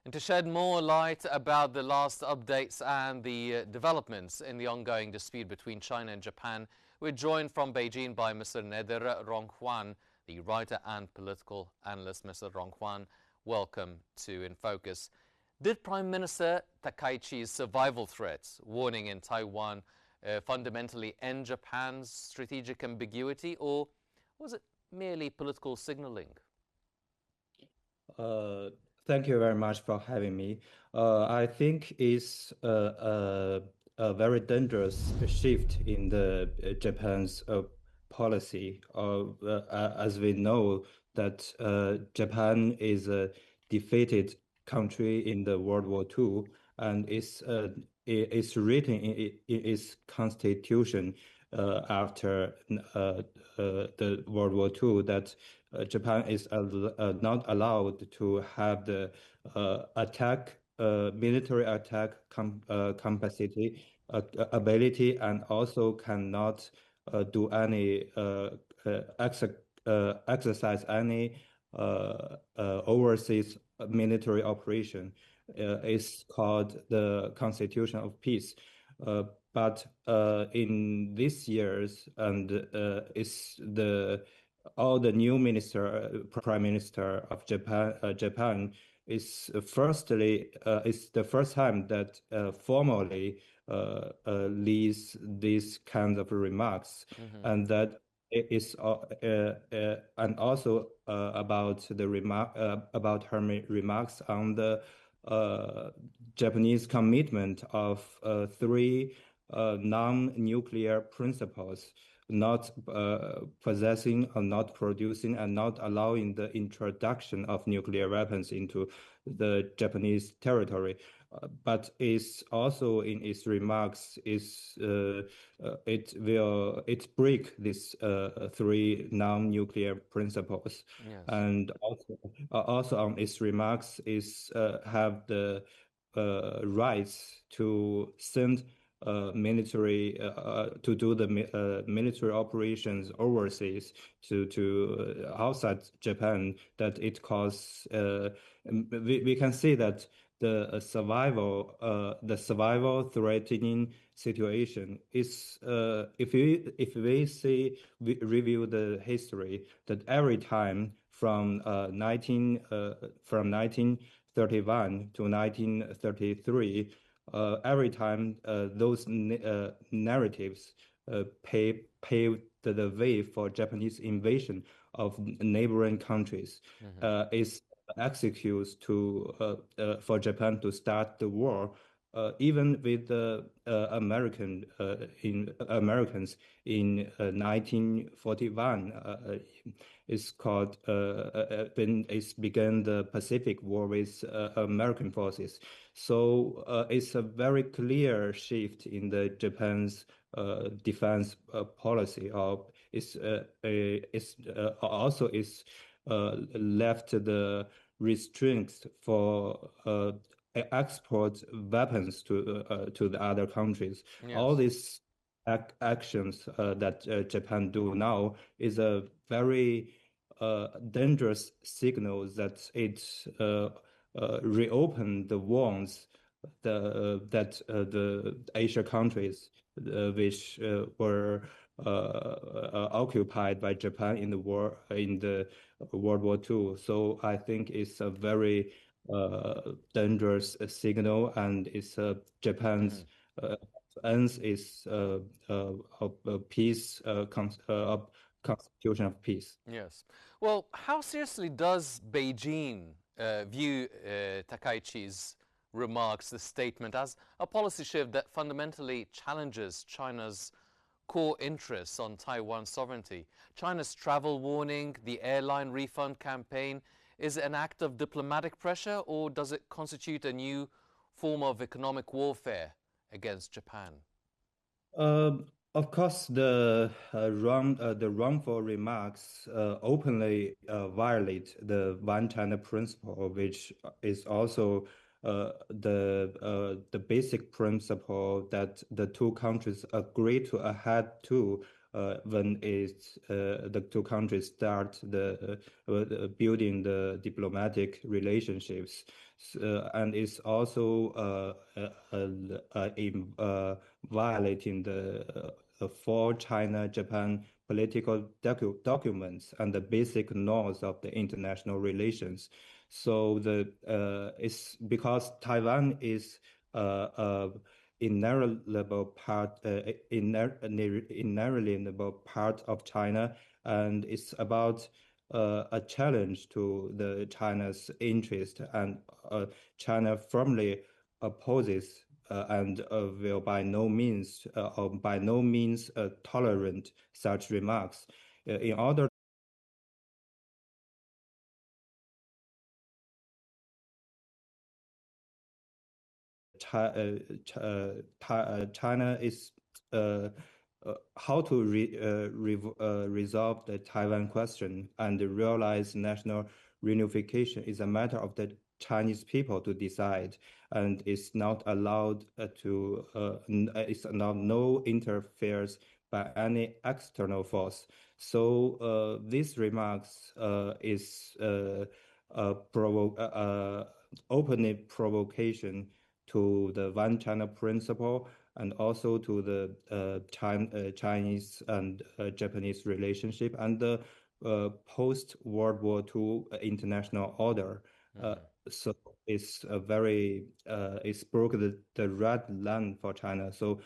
And to shed more light about the last updates and the developments in the ongoing dispute between China and Japan, we're joined from Beijing by Mr. Neder Ronghuan, the writer and political analyst. Mr. Ronghuan, welcome to In Focus. Did Prime Minister Takaichi's survival threats, warning in Taiwan, fundamentally end Japan's strategic ambiguity, or was it merely political signaling? Thank you very much for having me. I think it's a very dangerous shift in the Japan's policy. As we know that Japan is a defeated country in the World War II, and it's written in its constitution after the World War II that Japan is not allowed to have the military attack capacity, ability, and also cannot do any exercise any overseas military operation. It's called the Constitution of Peace. But in these years, and it's all the new prime minister of Japan is it's the first time that formally leads these kinds of remarks, and that it is and also about the about her remarks on the Japanese commitment of three non-nuclear principles: not possessing or not producing and not allowing the introduction of nuclear weapons into the Japanese territory. But it's also in its remarks it break these three non-nuclear principles. Yes. And also on its remarks is have the rights to send military to do the military operations overseas to outside Japan, that it causes we can see that the survival threatening situation is if we review the history, that every time from 1931 to 1933, every time those narratives paved the way for Japanese invasion of neighboring countries, is excuse for Japan to start the war, even with the Americans in 1941. It's called when it began the Pacific War with American forces. So it's a very clear shift in the Japan's defense policy. It's also left the restraints for export weapons to the other countries. Yes. All these actions that Japan do now is a very dangerous signal that it reopen the wounds that the Asia countries which were occupied by Japan in the World War II. So I think it's a very dangerous signal, and it's Japan's ends is peace constitution of peace. Yes. Well, how seriously does Beijing view Takaichi's remarks, the statement, as a policy shift that fundamentally challenges China's core interests on Taiwan sovereignty? China's travel warning, the airline refund campaign, is it an act of diplomatic pressure, or does it constitute a new form of economic warfare against Japan? Of course, the wrongful remarks openly violate the One China principle, which is also the basic principle that the two countries agree to adhere to when the two countries start building the diplomatic relationships. And it's also violating the four China-Japan political documents and the basic laws of the international relations. So it's because Taiwan is a inalienable inalienable part of China, and it's about a challenge to the China's interest, and China firmly opposes and will by no means tolerate such remarks. In order China is uh, how to resolve the Taiwan question and realize national reunification is a matter of the Chinese people to decide, and it's not allowed it's not no interference by any external force. So these remarks is openly provocation to the One China principle and also to the Chinese and Japanese relationship and the post-World War II international order. Uh, Hmm. so it's broke the red line for China. So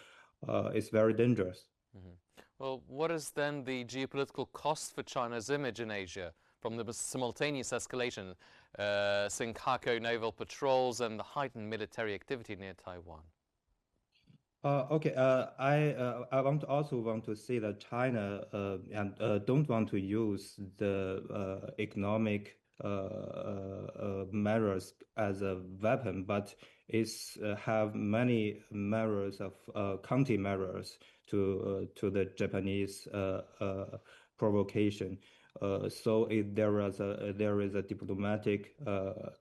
it's very dangerous. Hmm. Well, what is then the geopolitical cost for China's image in Asia from the simultaneous escalation, Senkaku naval patrols, and the heightened military activity near Taiwan? Okay. I also want to say that China and don't want to use the economic measures as a weapon, but it's have many measures of counter measures to the Japanese provocation. So there is a diplomatic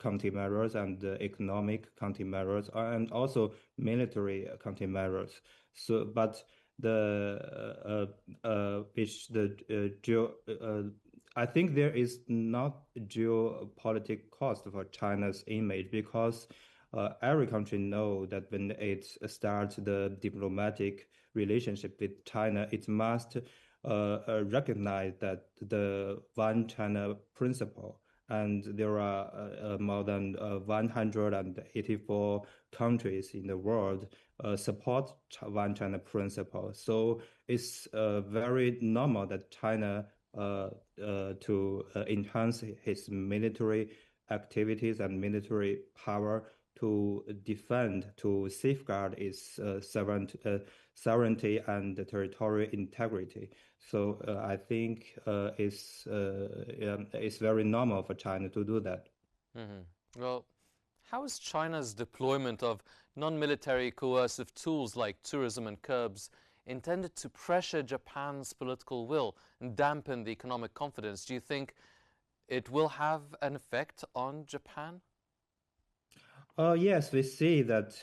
countermeasures and economic countermeasures and also military countermeasures. So, but which the I think there is not geopolitical cost for China's image because every country know that when it starts the diplomatic relationship with China, it must recognize that the one China principle, and there are more than 184 countries in the world support one China principle. So it's very normal that China to enhance its military activities and military power to defend, to safeguard its sovereignty and territorial integrity. So I think it's very normal for China to do that. Hmm. Well, how is China's deployment of non-military coercive tools like tourism and curbs intended to pressure Japan's political will and dampen the economic confidence? Do you think it will have an effect on Japan? Yes, we see that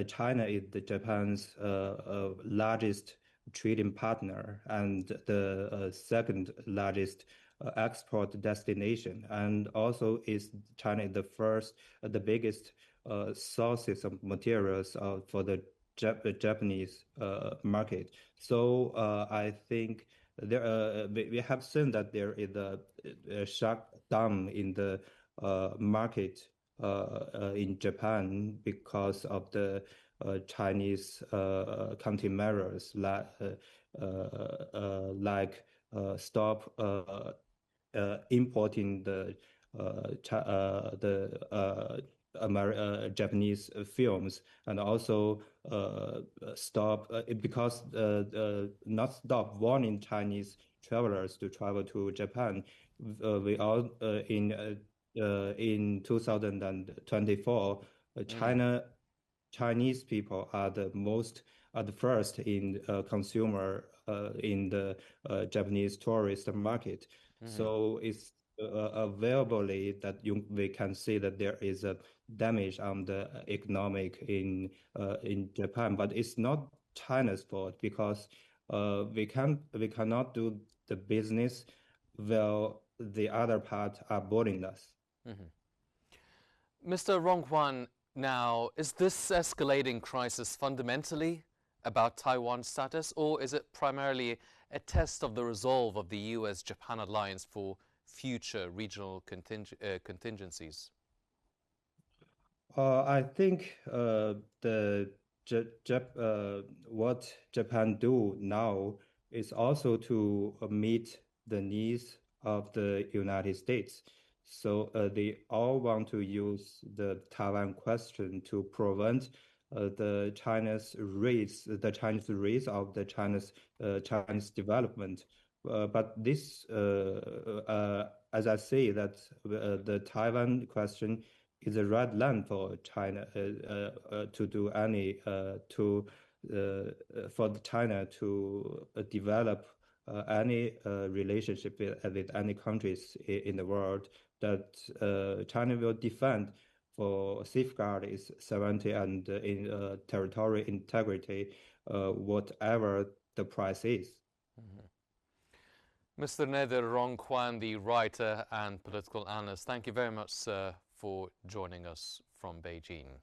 China is Japan's largest trading partner and the second largest export destination, and also is China is the biggest sources of materials for the Japanese market. So I think we have seen that there is a sharp down in the market in Japan because of the Chinese countermeasures like stop importing the Japanese films and also stop because not stop warning Chinese travelers to travel to Japan. We all in 2024, Mm, Chinese people are the first in consumer in the Japanese tourist market. mm-hmm, So it's availably that we can see that there is a damage on the economic in Japan, but it's not China's fault because we cannot do the business while the other part are boarding us. Mhm. Mr. Ronghuan, now, is this escalating crisis fundamentally about Taiwan's status, or is it primarily a test of the resolve of the US-Japan alliance for future regional contingencies? I think the what Japan do now is also to meet the needs of the United States. So they all want to use the Taiwan question to prevent the Chinese race of the Chinese development. But this, as I say, that the Taiwan question is a red line for China to do any for China to develop any relationship with any countries in the world that China will defend for safeguard its sovereignty and in territorial integrity, whatever the price is. Mhm. Mr. Nether Ronghuan, the writer and political analyst, thank you very much, sir, for joining us from Beijing.